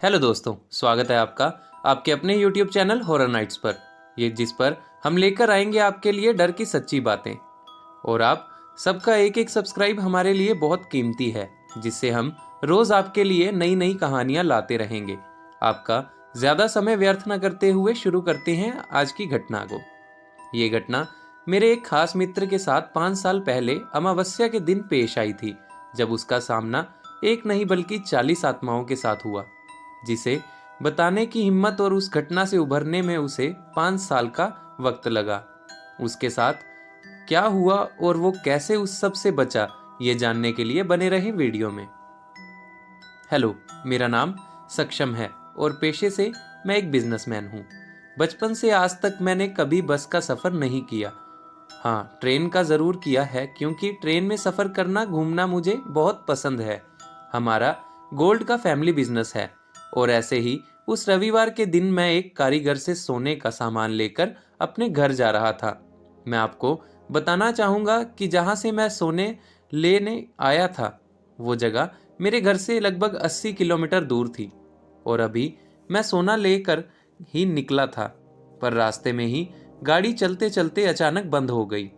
Hello दोस्तों, स्वागत है आपका आपके अपने YouTube चैनल हॉरर नाइट्स पर। ये जिस पर हम लेकर आएंगे आपके लिए डर की सच्ची बातें। और आप सबका एक एक सब्सक्राइब हमारे लिए बहुत कीमती है, जिससे हम रोज़ आपके लिए नई नई कहानियाँ लाते रहेंगे। आपका ज़्यादा समय व्यर्थ न करते हुए शुरू करते हैं आज की घटना को। ये घटना मेरे एक खास मित्र के साथ 5 साल पहले अमावस्या के दिन पेश आई थी, जब उसका सामना एक नहीं बल्कि 40 आत्माओं के साथ हुआ, जिसे बताने की हिम्मत और उस घटना से उभरने में उसे 5 साल का वक्त लगा। उसके साथ क्या हुआ और वो कैसे उस सब से बचा, ये जानने के लिए बने रहे वीडियो में। हेलो, मेरा नाम सक्षम है और पेशे से मैं एक बिजनेसमैन हूँ। बचपन से आज तक मैंने कभी बस का सफ़र नहीं किया। हाँ, ट्रेन का ज़रूर किया है, क्योंकि ट्रेन में सफ़र करना घूमना मुझे बहुत पसंद है। हमारा गोल्ड का फैमिली बिजनेस है। और ऐसे ही उस रविवार के दिन मैं एक कारीगर से सोने का सामान लेकर अपने घर जा रहा था। मैं आपको बताना चाहूँगा कि जहाँ से मैं सोने लेने आया था, वो जगह मेरे घर से लगभग 80 किलोमीटर दूर थी। और अभी मैं सोना लेकर ही निकला था, पर रास्ते में ही गाड़ी चलते चलते अचानक बंद हो गई।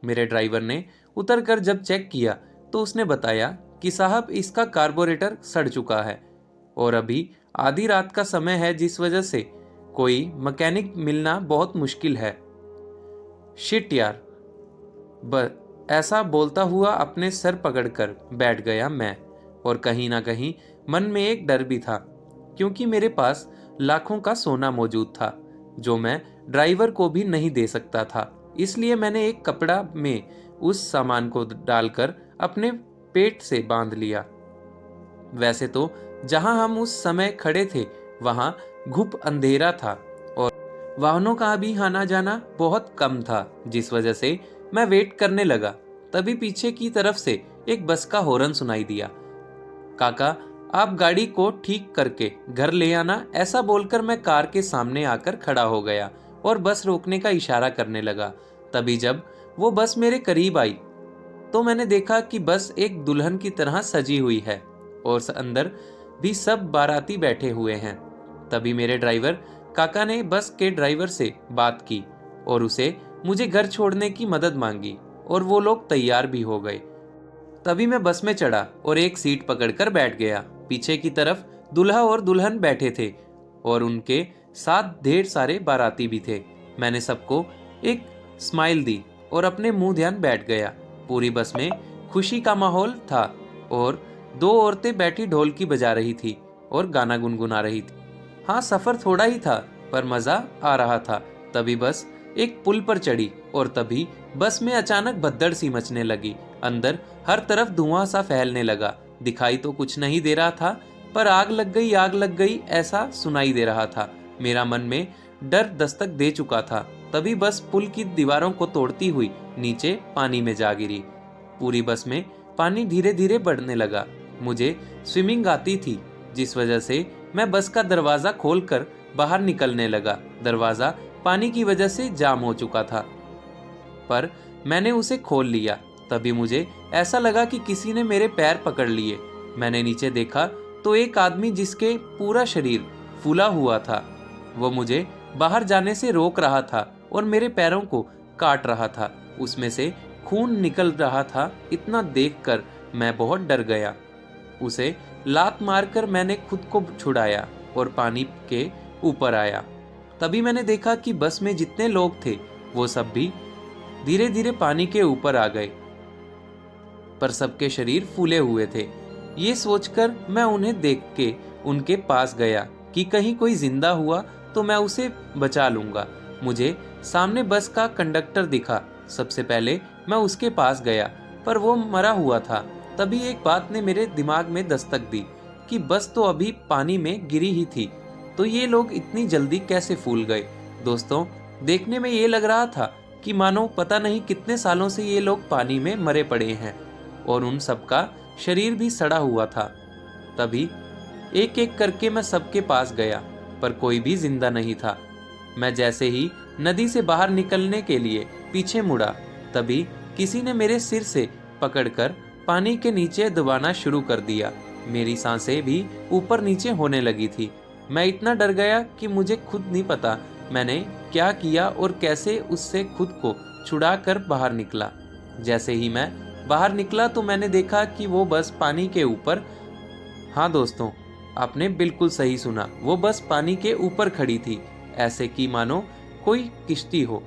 मेरे ड्राइवर ने उतरकर जब चेक किया तो उसने बताया कि साहब, इसका कार्बोरेटर सड़ चुका है और अभी आधी रात का समय है, जिस वजह से कोई मैकेनिक मिलना बहुत मुश्किल है। शिट यार, ऐसा बोलता हुआ अपने सर पकड़कर बैठ गया मैं। और कहीं ना कहीं मन में एक डर भी था, क्योंकि मेरे पास लाखों का सोना मौजूद था जो मैं ड्राइवर को भी नहीं दे सकता था। इसलिए मैंने एक कपड़ा में उस सामान को डालकर अपने पेट से बांध लिया। वैसे तो जहां हम उस समय खड़े थे वहां घुप अंधेरा था और वाहनों का भी आना जाना बहुत कम था, जिस वजह से मैं वेट करने लगा। तभी पीछे की तरफ से एक बस का हॉर्न सुनाई दिया। काका, आप गाड़ी को ठीक करके घर ले आना, ऐसा बोलकर मैं कार के सामने आकर खड़ा हो गया और बस रोकने का इशारा करने लगा। तभी जब वो बस मेरे करीब आई तो मैंने देखा कि बस एक दुल्हन की तरह सजी हुई है और अंदर भी सब बाराती बैठे हुए हैं। तभी मेरे ड्राइवर काका ने बस के ड्राइवर से बात की और उसे मुझे घर छोड़ने की मदद मांगी, और वो लोग तैयार भी हो गए। तभी मैं बस में चढ़ा और एक सीट पकड़कर बैठ गया। पीछे की तरफ दूल्हा और दुल्हन बैठे थे और उनके साथ ढेर सारे बाराती भी थे। मैंने सबको एक स्माइल दी और अपने मुंह ध्यान बैठ गया। पूरी बस में खुशी का माहौल था और दो औरतें बैठी ढोलकी बजा रही थी और गाना गुनगुना रही थी। हाँ, सफर थोड़ा ही था पर मजा आ रहा था। तभी बस एक पुल पर चढ़ी और तभी बस में अचानक भगदड़ सी मचने लगी। अंदर हर तरफ धुआं सा फैलने लगा। दिखाई तो कुछ नहीं दे रहा था, पर आग लग गई ऐसा सुनाई दे रहा था। मेरा मन में डर दस्तक दे चुका था। तभी बस पुल की दीवारों को तोड़ती हुई नीचे पानी में जा गिरी। पूरी बस में पानी धीरे धीरे बढ़ने लगा। मुझे स्विमिंग आती थी, जिस वजह से मैं बस का दरवाजा खोलकर बाहर निकलने लगा। दरवाजा पानी की वजह से जाम हो चुका था, पर मैंने उसे खोल लिया। तभी मुझे ऐसा लगा कि किसी ने मेरे पैर पकड़ लिए। मैंने नीचे देखा तो एक आदमी जिसके पूरा शरीर फूला हुआ था, वो मुझे बाहर जाने से रोक रहा था और मेरे पैरों को काट रहा था। उसमें से खून निकल रहा था। इतना देखकर मैं बहुत डर गया। उसे लात मारकर मैंने खुद को छुड़ाया और पानी के ऊपर आया। तभी मैंने देखा कि बस में जितने लोग थे वो सब भी धीरे धीरे पानी के ऊपर आ गए, पर सबके शरीर फूले हुए थे। ये सोचकर मैं उन्हें देख के उनके पास गया कि कहीं कोई जिंदा हुआ तो मैं उसे बचा लूंगा। मुझे सामने बस का कंडक्टर दिखा। सबसे पहले मैं उसके पास गया, पर वो मरा हुआ था। तभी एक बात ने मेरे दिमाग में दस्तक दी कि बस तो अभी पानी में गिरी ही थी, तो ये लोग इतनी जल्दी कैसे फूल गए। दोस्तों, देखने में ये लग रहा था कि मानो पता नहीं कितने सालों से ये लोग पानी में मरे पड़े हैं और उन सबका शरीर भी सड़ा हुआ था। तभी एक एक करके मैं सबके पास गया, पर कोई भी जिंदा नहीं था। मैं जैसे ही नदी से बाहर निकलने के लिए पीछे मुड़ा, तभी किसी ने मेरे सिर से पकड़कर पानी के नीचे दबाना शुरू कर दिया। मेरी सांसें भी ऊपर नीचे होने लगी थी। मैं इतना डर गया कि मुझे खुद नहीं पता मैंने क्या किया और कैसे उससे खुद को छुड़ा कर बाहर निकला। जैसे ही मैं बाहर निकला तो मैंने देखा कि वो बस पानी के ऊपर, हाँ दोस्तों, आपने बिल्कुल सही सुना, वो बस पानी के ऊपर खड़ी थी, ऐसे कि मानो कोई किश्ती हो।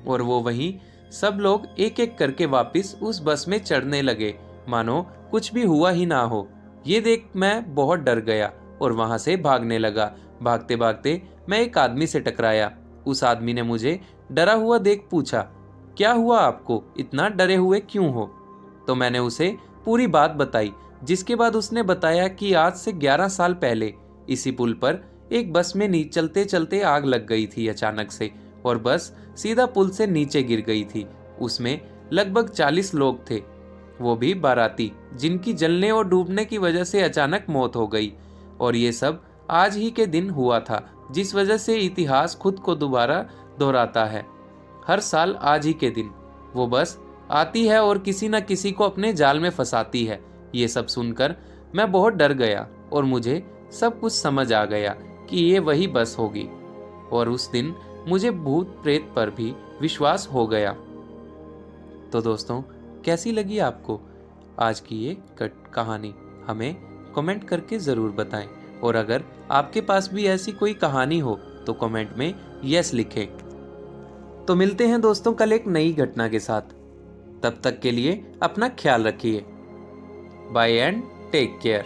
और वो वहीं सब लोग एक एक करके वापस उस बस में चढ़ने लगे, मानो कुछ भी हुआ ही ना हो। ये देख मैं बहुत डर गया और वहां से भागने लगा। भागते भागते मैं एक आदमी से टकराया। उस आदमी ने मुझे डरा हुआ देख पूछा, क्या हुआ आपको, इतना डरे हुए क्यों हो? तो मैंने उसे पूरी बात बताई, जिसके बाद उसने बताया कि आज से 11 साल पहले इसी पुल पर एक बस में चलते चलते आग लग गई थी अचानक से, और बस सीधा पुल से नीचे गिर गई थी। उसमें लगभग 40 लोग थे, वो भी बाराती, जिनकी जलने और डूबने की वजह से अचानक मौत हो गई। और ये सब आज ही के दिन हुआ था, जिस वजह से इतिहास खुद को दोबारा दोहराता है। हर साल आज ही के दिन वो बस आती है और किसी न किसी को अपने जाल में फंसाती है। ये सब सुनकर मैं बहुत डर गया और मुझे सब कुछ समझ आ गया कि ये वही बस होगी। और उस दिन मुझे भूत प्रेत पर भी विश्वास हो गया। तो दोस्तों, कैसी लगी आपको आज की ये कहानी? हमें कमेंट करके ज़रूर बताएं। और अगर आपके पास भी ऐसी कोई कहानी हो तो कमेंट में यस लिखें। तो मिलते हैं दोस्तों कल एक नई घटना के साथ। तब तक के लिए अपना ख्याल रखिए। Bye and take care.